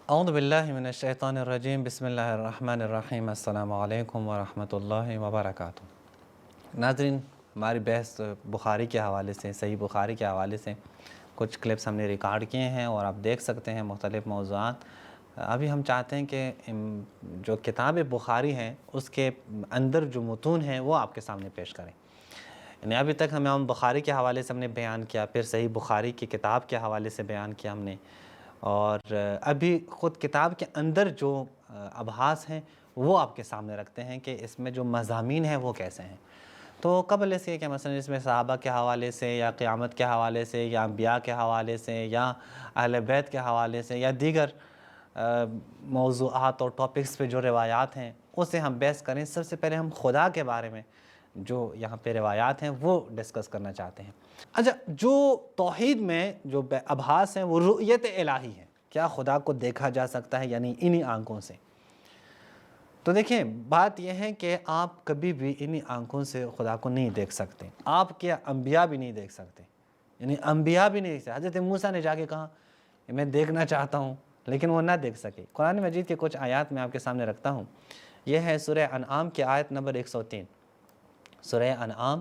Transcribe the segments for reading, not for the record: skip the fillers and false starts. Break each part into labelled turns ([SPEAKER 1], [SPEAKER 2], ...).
[SPEAKER 1] اعوذ باللہ من الشیطان الرجیم بسم اللہ الرحمن الرحیم السلام علیکم ورحمۃ اللہ وبرکاتہ۔ ناظرین، ہماری بحث بخاری کے حوالے سے، صحیح بخاری کے حوالے سے کچھ کلپس ہم نے ریکارڈ کیے ہیں اور آپ دیکھ سکتے ہیں مختلف موضوعات۔ ابھی ہم چاہتے ہیں کہ جو کتاب بخاری ہیں اس کے اندر جو متون ہیں وہ آپ کے سامنے پیش کریں۔ یعنی ابھی تک ہم بخاری کے حوالے سے ہم نے بیان کیا، پھر صحیح بخاری کی کتاب کے حوالے سے بیان کیا ہم نے، اور ابھی خود کتاب کے اندر جو ابحاث ہیں وہ آپ کے سامنے رکھتے ہیں کہ اس میں جو مضامین ہیں وہ کیسے ہیں۔ تو قبل اس کے کہ مثلا اس میں صحابہ کے حوالے سے یا قیامت کے حوالے سے یا انبیاء کے حوالے سے یا اہل بیت کے حوالے سے یا دیگر موضوعات اور ٹاپکس پہ جو روایات ہیں اسے ہم بحث کریں، سب سے پہلے ہم خدا کے بارے میں جو یہاں پہ روایات ہیں وہ ڈسکس کرنا چاہتے ہیں۔ اچھا، جو توحید میں جو ابحاث ہیں وہ رؤیت الہی ہے، کیا خدا کو دیکھا جا سکتا ہے یعنی انہی آنکھوں سے؟ تو دیکھیں، بات یہ ہے کہ آپ کبھی بھی انہی آنکھوں سے خدا کو نہیں دیکھ سکتے، آپ کے انبیاء بھی نہیں دیکھ سکتے، یعنی انبیاء بھی نہیں دیکھ سکتے۔ حضرت موسیٰ نے جا کے کہا کہ میں دیکھنا چاہتا ہوں، لیکن وہ نہ دیکھ سکے۔ قرآن مجید کے کچھ آیات میں آپ کے سامنے رکھتا ہوں۔ یہ ہے سورہ انعام کی آیت نمبر 103، سورہ انعام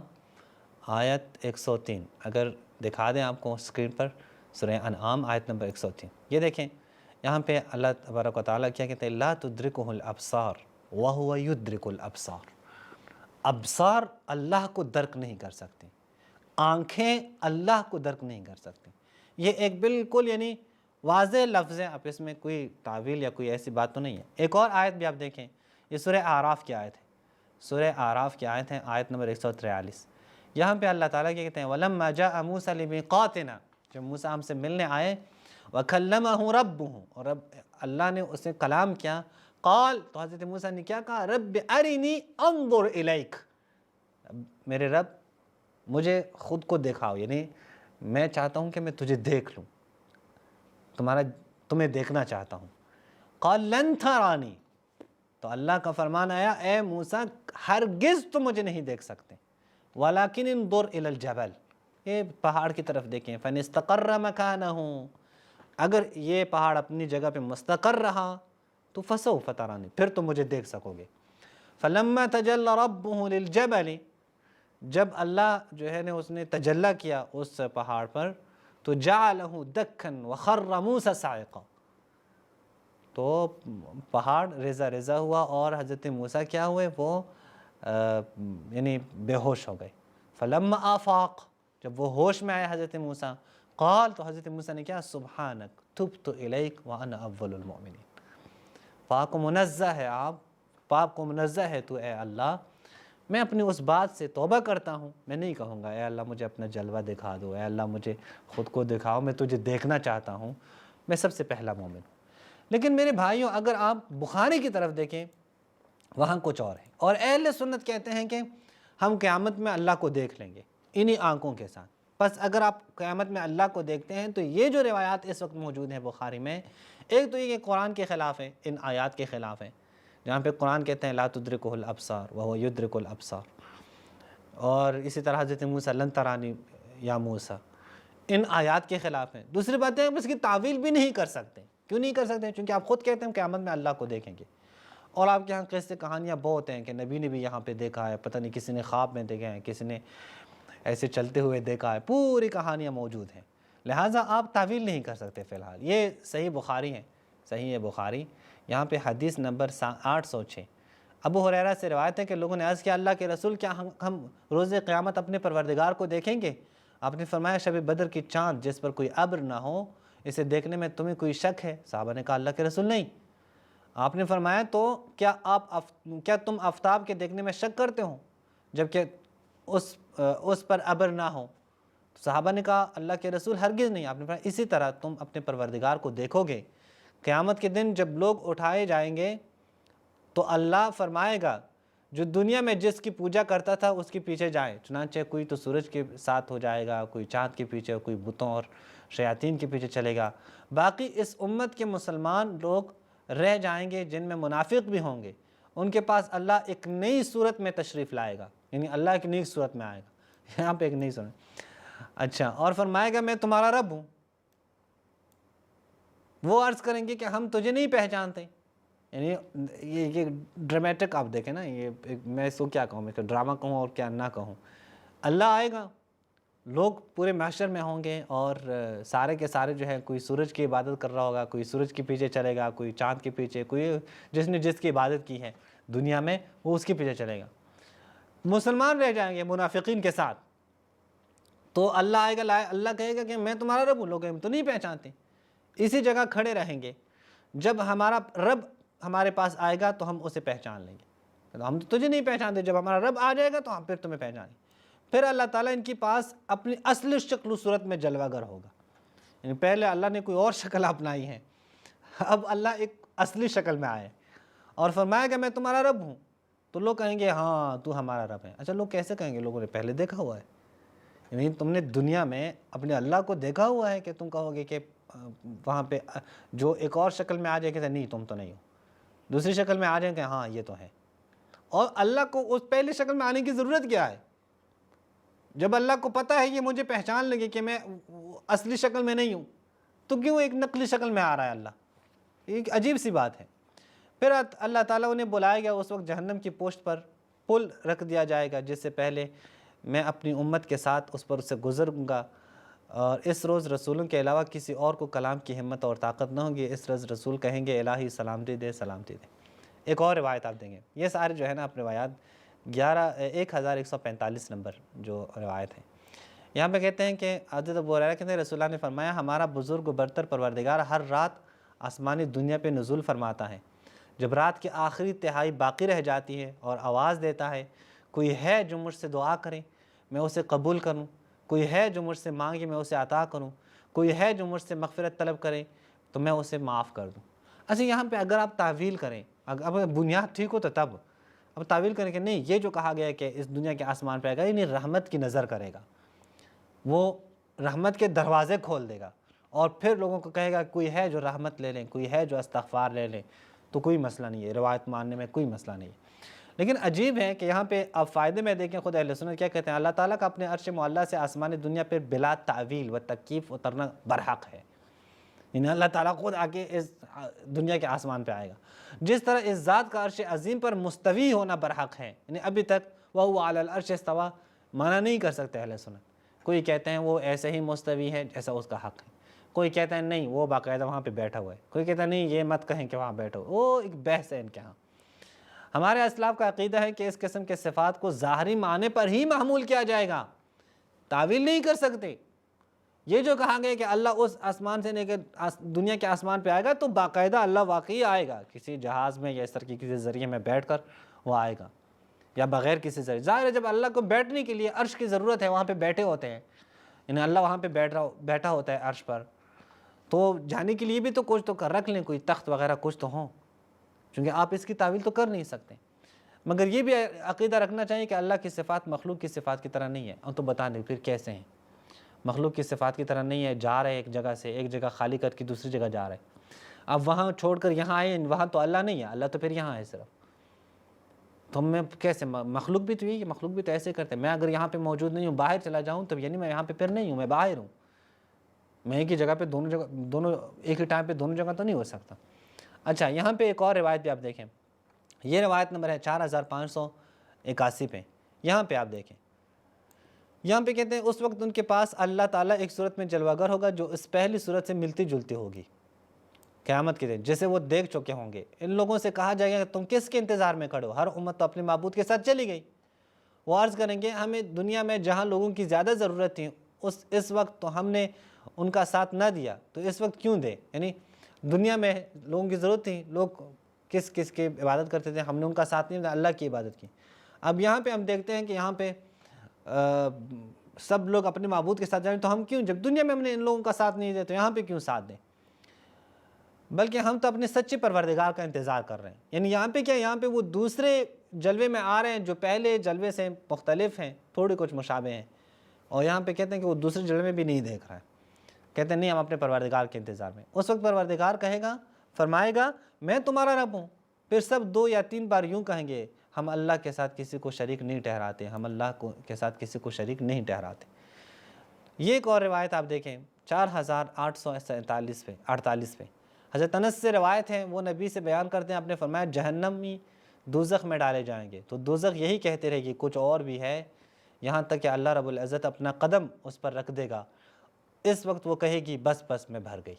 [SPEAKER 1] آیت 103، اگر دکھا دیں آپ کو اسکرین پر، سورہ انعام آیت نمبر 103۔ یہ دیکھیں، یہاں پہ اللہ تبارک و تعالیٰ کیا کہتے ہیں؟ لا تدرکہ الابصار وہو یدرک الابصار۔ ابصار اللہ کو درک نہیں کر سکتے، آنکھیں اللہ کو درک نہیں کر سکتے۔ یہ ایک بالکل یعنی واضح لفظ ہے، اب اس میں کوئی تعویل یا کوئی ایسی بات تو نہیں ہے۔ ایک اور آیت بھی آپ دیکھیں، یہ سورہ اعراف کی آیت ہے، سورہ اعراف کی آیت ہے، آیت نمبر 143۔ یہاں پہ اللہ تعالیٰ کیا کہتے ہیں؟ وَلَمَّا جَاءَ مُوسَىٰ لِمِيقَاتِنَا، جب موسیٰ ہم سے ملنے آئے، وَكَلَّمَهُ رَبُّهُ، اور اللہ نے اسے کلام کیا، قال، تو حضرت موسیٰ نے کیا کہا؟ رب ارنی انظر الیک، میرے رب مجھے خود کو دکھاؤ، یعنی میں چاہتا ہوں کہ میں تجھے دیکھ لوں، تمہیں دیکھنا چاہتا ہوں۔ قال لن ترانی، تو اللہ کا فرمان آیا، اے موسیٰ ہرگز تم مجھے نہیں دیکھ سکتے، وَلَكِنِ انظُرْ إِلَى الْجَبَلِ، یہ پہاڑ کی طرف دیکھیں، فَإِنِ اسْتَقَرَّ مَكَانَهُ، اگر یہ پہاڑ اپنی جگہ پہ مستقر رہا تو فَسَوْفَ تَرَانِی، پھر تم مجھے دیکھ سکو گے۔ فَلَمَّا تَجَلَّى رَبُّهُ لِلْجَبَلِ، جب اللہ جو ہے اس نے تجلی کیا اس پہاڑ پر، تو جَعَلَهُ دَكًّا وَخَرَّ مُوسَىٰ صَاعِقًا، تو پہاڑ ریزہ ریزہ ہوا اور حضرت موسیٰ کیا ہوئے؟ وہ یعنی بے ہوش ہو گئے۔ فَلَمَّا آفَاق، جب وہ ہوش میں آئے حضرت موسیٰ، قال، تو حضرت موسیٰ نے کیا؟ سبحانک تبت الیک وانا اول المؤمنین، پاک و منزہ ہے آپ، پاک و منزہ ہے تو اے اللہ، میں اپنی اس بات سے توبہ کرتا ہوں، میں نہیں کہوں گا اے اللہ مجھے اپنا جلوہ دکھا دو، اے اللہ مجھے خود کو دکھاؤ، میں تجھے دیکھنا چاہتا ہوں، میں سب سے پہلا مومن ہوں۔ لیکن میرے بھائیوں، اگر آپ بخاری کی طرف دیکھیں وہاں کچھ اور ہے، اور اہل سنت کہتے ہیں کہ ہم قیامت میں اللہ کو دیکھ لیں گے انہی آنکھوں کے ساتھ۔ بس اگر آپ قیامت میں اللہ کو دیکھتے ہیں تو یہ جو روایات اس وقت موجود ہیں بخاری میں، ایک تو یہ کہ قرآن کے خلاف ہے، ان آیات کے خلاف ہے، جہاں پہ قرآن کہتے ہیں لا تدرکہ الابصار وہو یدرک الابصار، اور اسی طرح حضرت موسیٰ لن ترانی یا موسیٰ، ان آیات کے خلاف ہیں۔ دوسری بات ہے اس کی تعویل بھی نہیں کر سکتے۔ کیوں نہیں کر سکتے؟ چونکہ آپ خود کہتے ہیں قیامت میں اللہ کو دیکھیں گے، اور آپ کے یہاں قصے کہانیاں بہت ہیں کہ نبی نے بھی یہاں پہ دیکھا ہے، پتہ نہیں کسی نے خواب میں دیکھا ہے، کسی نے ایسے چلتے ہوئے دیکھا ہے، پوری کہانیاں موجود ہیں، لہٰذا آپ تعویل نہیں کر سکتے فی الحال۔ یہ صحیح بخاری ہے، صحیح ہے بخاری، یہاں پہ حدیث نمبر 806، ابو ہریرہ سے روایت ہے کہ لوگوں نے عرض کیا اللہ کے رسول کیا ہم روز قیامت اپنے پروردگار کو دیکھیں گے؟ آپ نے فرمایا شب بدر کی چاند جس پر کوئی ابر نہ ہو، اسے دیکھنے میں تمہیں کوئی شک ہے؟ صحابہ نے کہا اللہ کے رسول نہیں۔ آپ نے فرمایا تو کیا تم آفتاب کے دیکھنے میں شک کرتے ہو جبکہ اس پر ابر نہ ہو؟ صحابہ نے کہا اللہ کے رسول ہرگز نہیں۔ آپ نے فرمایا اسی طرح تم اپنے پروردگار کو دیکھو گے، قیامت کے دن جب لوگ اٹھائے جائیں گے تو اللہ فرمائے گا جو دنیا میں جس کی پوجا کرتا تھا اس کے پیچھے جائے، چنانچہ کوئی تو سورج کے ساتھ ہو جائے گا، کوئی چاند کے پیچھے، کوئی بتوں اور شیاطین کے پیچھے چلے گا، باقی اس امت کے مسلمان لوگ رہ جائیں گے جن میں منافق بھی ہوں گے، ان کے پاس اللہ ایک نئی صورت میں تشریف لائے گا، یعنی اللہ ایک نئی صورت میں آئے گا، یہاں پہ ایک نئی صورت، اچھا، اور فرمائے گا میں تمہارا رب ہوں، وہ عرض کریں گے کہ ہم تجھے نہیں پہچانتے. یعنی یہ ڈرامیٹک آپ دیکھیں نا، یہ میں اس کو کیا کہوں، میں کہ ڈرامہ کہوں اور کیا نہ کہوں. اللہ آئے گا، لوگ پورے محشر میں ہوں گے، اور سارے کے سارے جو ہے، کوئی سورج کی عبادت کر رہا ہوگا، کوئی سورج کے پیچھے چلے گا، کوئی چاند کے پیچھے، کوئی جس نے جس کی عبادت کی ہے دنیا میں وہ اس کے پیچھے چلے گا. مسلمان رہ جائیں گے منافقین کے ساتھ. تو اللہ آئے گا، اللہ کہے گا کہ میں تمہارا رب ہوں، لوگ ہم تو نہیں پہچانتے. اسی جگہ کھڑے رہیں گے. جب ہمارا رب ہمارے پاس آئے گا تو ہم اسے پہچان لیں گے. ہم تو تجھے نہیں پہچانتے، جب ہمارا رب آ جائے گا تو ہم پھر تمہیں پہچانیں گے. پھر اللہ تعالیٰ ان کے پاس اپنی اصل شکل و صورت میں جلوہ گر ہوگا. یعنی پہلے اللہ نے کوئی اور شکل اپنائی ہے، اب اللہ ایک اصلی شکل میں آئے اور فرمایا کہ میں تمہارا رب ہوں. تو لوگ کہیں گے ہاں تو ہمارا رب ہے. اچھا، لوگ کیسے کہیں گے؟ لوگوں نے پہلے دیکھا ہوا ہے. یعنی تم نے دنیا میں اپنے اللہ کو دیکھا ہوا ہے کہ تم کہو گے کہ وہاں پہ جو ایک اور شکل میں آ جائے کہ نہیں تم تو نہیں ہو، دوسری شکل میں آ جائیں کہ ہاں یہ تو ہے. اور اللہ کو اس پہلی شکل میں آنے کی ضرورت کیا ہے؟ جب اللہ کو پتہ ہے یہ مجھے پہچان لگے کہ میں اصلی شکل میں نہیں ہوں، تو کیوں ایک نقلی شکل میں آ رہا ہے اللہ؟ ایک عجیب سی بات ہے. پھر اللہ تعالیٰ انہیں بلائے گا، اس وقت جہنم کی پوشت پر پل رکھ دیا جائے گا، جس سے پہلے میں اپنی امت کے ساتھ اس پر سے گزروں گا، اور اس روز رسولوں کے علاوہ کسی اور کو کلام کی ہمت اور طاقت نہ ہوگی. اس روز رسول کہیں گے الہی سلامتی دے، سلامتی دے. ایک اور روایت آپ دیں گے. یہ سارے جو ہے نا آپ روایات 1145 نمبر جو روایت ہے. یہاں پہ کہتے ہیں کہ حضرت ابو ہریرہ کہتے ہیں رسول اللہ نے فرمایا ہمارا بزرگ و برتر پروردگار ہر رات آسمانی دنیا پہ نزول فرماتا ہے. جب رات کی آخری تہائی باقی رہ جاتی ہے اور آواز دیتا ہے کوئی ہے جو مجھ سے دعا کرے میں اسے قبول کروں، کوئی ہے جو مجھ سے مانگے میں اسے عطا کروں، کوئی ہے جو مجھ سے مغفرت طلب کرے تو میں اسے معاف کر دوں. اچھا، یہاں پہ اگر آپ تعویل کریں، اب بنیاد ٹھیک ہو تو تب اب تعویل کریں کہ نہیں یہ جو کہا گیا ہے کہ اس دنیا کے آسمان پہ آئے گا، یعنی رحمت کی نظر کرے گا، وہ رحمت کے دروازے کھول دے گا اور پھر لوگوں کو کہے گا کوئی ہے جو رحمت لے لیں، کوئی ہے جو استغفار لے لیں، تو کوئی مسئلہ نہیں ہے، روایت ماننے میں کوئی مسئلہ نہیں ہے. لیکن عجیب ہے کہ یہاں پہ اب فائدے میں دیکھیں خود اہل سنت کیا کہتے ہیں، اللہ تعالیٰ کا اپنے عرش معلیٰ سے آسمان دنیا پہ بلا تعویل و تکیف اترنا برحق ہے. یعنی اللہ تعالیٰ خود آ کے اس دنیا کے آسمان پہ آئے گا. جس طرح اس ذات کا عرش عظیم پر مستوی ہونا برحق ہے، یعنی ابھی تک وَهُوَ عَلَى الْعَرْشِ اسْتَوَىٰ مانا نہیں کر سکتے اہل سنت. کوئی کہتے ہیں وہ ایسے ہی مستوی ہے جیسا اس کا حق ہے، کوئی کہتا ہے نہیں وہ باقاعدہ وہاں پہ بیٹھا ہوا ہے، کوئی کہتا ہے نہیں یہ مت کہیں کہ وہاں بیٹھا ہوا. وہ ایک بحث ہے ان کے ہاں. ہمارے اسلاف کا عقیدہ ہے کہ اس قسم کے صفات کو ظاہری معنی پر ہی محمول کیا جائے گا، تعویل نہیں کر سکتے. یہ جو کہا گیا کہ اللہ اس آسمان سے لے کے دنیا کے آسمان پہ آئے گا، تو باقاعدہ اللہ واقعی آئے گا، کسی جہاز میں یا اس طرح کی کسی ذریعے میں بیٹھ کر وہ آئے گا، یا بغیر کسی ذریعے. ظاہر ہے جب اللہ کو بیٹھنے کے لیے عرش کی ضرورت ہے، وہاں پہ بیٹھے ہوتے ہیں، یعنی اللہ وہاں پہ بیٹھا ہوتا ہے عرش پر، تو جانے کے لیے بھی تو کچھ تو کر رکھ لیں، کوئی تخت وغیرہ کچھ تو ہوں، چونکہ آپ اس کی تعویل تو کر نہیں سکتے. مگر یہ بھی عقیدہ رکھنا چاہیے کہ اللہ کی صفات مخلوق کی صفات کی طرح نہیں ہے. اور تو بتا دیں پھر کیسے ہیں؟ مخلوق کی صفات کی طرح نہیں ہے، جا رہے ایک جگہ سے ایک جگہ خالی کر کے دوسری جگہ جا رہے، اب وہاں چھوڑ کر یہاں آئے، وہاں تو اللہ نہیں ہے، اللہ تو پھر یہاں ہے صرف. تو میں کیسے؟ مخلوق بھی تو یہ مخلوق بھی تو ایسے کرتے ہیں. میں اگر یہاں پہ موجود نہیں ہوں، باہر چلا جاؤں، تو یعنی میں یہاں پہ پھر نہیں ہوں، میں باہر ہوں. میں ایک ہی جگہ پہ دونوں ایک ہی ٹائم پہ دونوں جگہ تو نہیں ہو سکتا. اچھا، یہاں پہ ایک اور روایت بھی آپ دیکھیں. یہ روایت نمبر ہے 4581 پہ. یہاں پہ آپ دیکھیں، یہاں پہ کہتے ہیں اس وقت ان کے پاس اللہ تعالیٰ ایک صورت میں جلوہ گر ہوگا جو اس پہلی صورت سے ملتی جلتی ہوگی قیامت کے دن، جسے وہ دیکھ چکے ہوں گے. ان لوگوں سے کہا جائے گا کہ تم کس کے انتظار میں کھڑے ہو؟ ہر امت تو اپنے معبود کے ساتھ چلی گئی. وہ عرض کریں گے ہمیں دنیا میں جہاں لوگوں کی زیادہ ضرورت تھی اس وقت تو ہم نے ان کا ساتھ نہ دیا، تو اس وقت کیوں دے؟ یعنی دنیا میں لوگوں کی ضرورت تھی، لوگ کس کی عبادت کرتے تھے، ہم نے ان کا ساتھ نہیں دیا، اللہ کی عبادت کی. اب یہاں پہ ہم دیکھتے ہیں کہ یہاں پہ سب لوگ اپنے معبود کے ساتھ جائیں، تو ہم کیوں، جب دنیا میں ہم نے ان لوگوں کا ساتھ نہیں دیا تو یہاں پہ کیوں ساتھ دیں؟ بلکہ ہم تو اپنے سچے پروردگار کا انتظار کر رہے ہیں. یعنی یہاں پہ کیا، یہاں پہ وہ دوسرے جلوے میں آ رہے ہیں جو پہلے جلوے سے مختلف ہیں، تھوڑے کچھ مشابہ ہیں، اور یہاں پہ کہتے ہیں کہ وہ دوسرے جلوے میں بھی نہیں دیکھ رہا ہے. کہتے ہیں نہیں ہم اپنے پروردگار کے انتظار میں. اس وقت پروردگار کہے گا، فرمائے گا میں تمہارا رب ہوں. پھر سب 2 یا 3 بار یوں کہیں گے ہم اللہ کے ساتھ کسی کو شریک نہیں ٹھہراتے، ہم اللہ کے ساتھ کسی کو شریک نہیں ٹھہراتے. یہ ایک اور روایت آپ دیکھیں 4848 پہ. حضرت انس سے روایت ہے، وہ نبی سے بیان کرتے ہیں، آپ نے فرمایا جہنمی دوزخ میں ڈالے جائیں گے تو دوزخ یہی کہتے رہے گی کچھ اور بھی ہے، یہاں تک کہ اللہ رب العزت اپنا قدم اس پر رکھ دے گا، اس وقت وہ کہے گی بس بس میں بھر گئی۔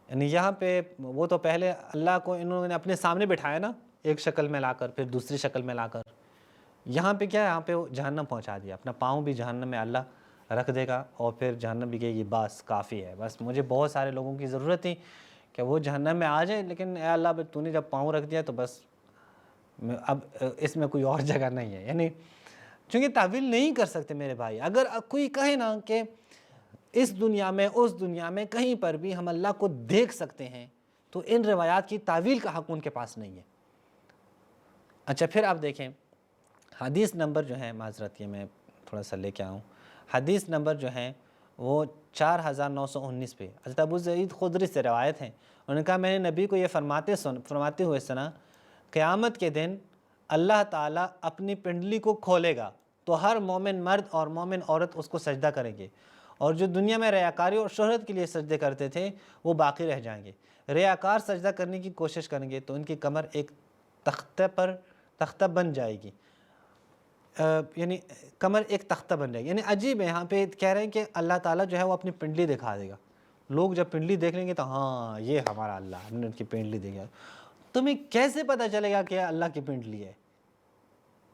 [SPEAKER 1] یعنی یہاں پہ وہ تو پہلے اللہ کو انہوں نے اپنے سامنے بٹھایا نا، ایک شکل میں لا کر، پھر دوسری شکل میں لا کر، یہاں پہ کیا ہے، یہاں پہ وہ جہنم پہنچا دیا، اپنا پاؤں بھی جہنم میں اللہ رکھ دے گا، اور پھر جہنم بھی کہے گی بس کافی ہے، بس مجھے بہت سارے لوگوں کی ضرورت تھی کہ وہ جہنم میں آ جائیں، لیکن اے اللہ تو نے جب پاؤں رکھ دیا تو بس اب اس میں کوئی اور جگہ نہیں ہے۔ یعنی چونکہ تعویل نہیں کر سکتے میرے بھائی، اگر کوئی کہے نا کہ اس دنیا میں اس دنیا میں کہیں پر بھی ہم اللہ کو دیکھ سکتے ہیں، تو ان روایات کی تعویل کا حق ان کے پاس نہیں ہے۔ اچھا پھر آپ دیکھیں حدیث نمبر جو ہے، معذرت یہ میں تھوڑا سا لے کے آؤں، حدیث نمبر جو ہے وہ 4919 پہ حضرت ابو سعید خدری سے روایت ہیں، انہوں نے کہا میں نے نبی کو یہ فرماتے ہوئے سنا، قیامت کے دن اللہ تعالیٰ اپنی پنڈلی کو کھولے گا تو ہر مومن مرد اور مومن عورت اس کو سجدہ کریں گے، اور جو دنیا میں ریاکاری اور شہرت کے لیے سجدے کرتے تھے وہ باقی رہ جائیں گے۔ ریاکار سجدہ کرنے کی کوشش کریں گے تو ان کی کمر ایک تختہ بن جائے گی، یعنی کمر ایک تختہ بن جائے گی۔ یعنی عجیب ہے، یہاں پہ کہہ رہے ہیں کہ اللہ تعالیٰ جو ہے وہ اپنی پنڈلی دکھا دے گا، لوگ جب پنڈلی دیکھ لیں گے تو ہاں یہ ہمارا اللہ، ہم نے ان کی پنڈلی دیکھا۔ تمہیں کیسے پتہ چلے گا کہ اللہ کی پنڈلی ہے؟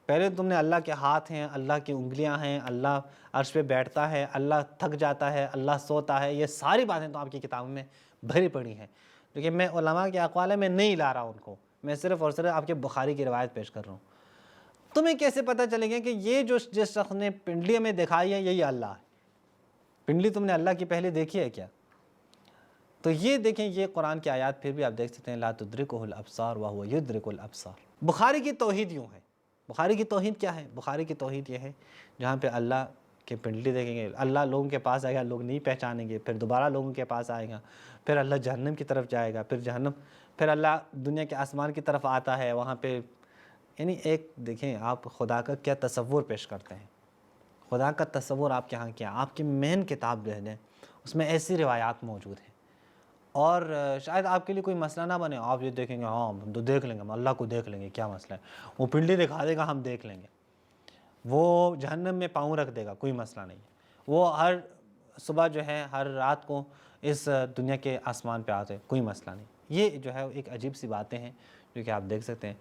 [SPEAKER 1] پہلے تم نے اللہ کے ہاتھ ہیں، اللہ کی انگلیاں ہیں، اللہ عرش پہ بیٹھتا ہے، اللہ تھک جاتا ہے، اللہ سوتا ہے، یہ ساری باتیں تو آپ کی کتابوں میں بھری پڑی ہیں، لیکن میں علماء کے اقوال میں نہیں لا رہا ان کو، میں صرف اور صرف آپ کے بخاری کی روایت پیش کر رہا ہوں۔ تمہیں کیسے پتہ چلے گا کہ یہ جس شخص نے پنڈلی میں دکھائی ہے یہی اللہ ہے؟ پنڈلی تم نے اللہ کی پہلے دیکھی ہے کیا؟ تو یہ دیکھیں، یہ قرآن کی آیات پھر بھی آپ دیکھ سکتے ہیں، لا تدرکہ الابصار وہو یدرک الابصار۔ بخاری کی توحید یوں ہے، بخاری کی توحید کیا ہے؟ بخاری کی توحید یہ ہے جہاں پہ اللہ کی پنڈلی دیکھیں گے، اللہ لوگوں کے پاس آئے گا، لوگ نہیں پہچانیں گے، پھر دوبارہ لوگوں کے پاس آئے گا، پھر اللہ جہنم کی طرف جائے گا، پھر اللہ دنیا کے آسمان کی طرف آتا ہے، وہاں پہ یعنی ایک دیکھیں آپ خدا کا کیا تصور پیش کرتے ہیں، خدا کا تصور آپ کے ہاں کیا، آپ کی مین کتاب جو ہے اس میں ایسی روایات موجود ہیں، اور شاید آپ کے لیے کوئی مسئلہ نہ بنے، آپ یہ دیکھیں گے ہاں ہم تو دیکھ لیں گے، ہم اللہ کو دیکھ لیں گے، کیا مسئلہ ہے، وہ پنڈلی دکھا دے گا ہم دیکھ لیں گے، وہ جہنم میں پاؤں رکھ دے گا، کوئی مسئلہ نہیں ہے، وہ ہر صبح جو ہے ہر رات کو اس دنیا کے آسمان پہ آتے، کوئی مسئلہ نہیں۔ یہ جو ہے ایک عجیب سی باتیں ہیں جو کہ آپ دیکھ سکتے ہیں۔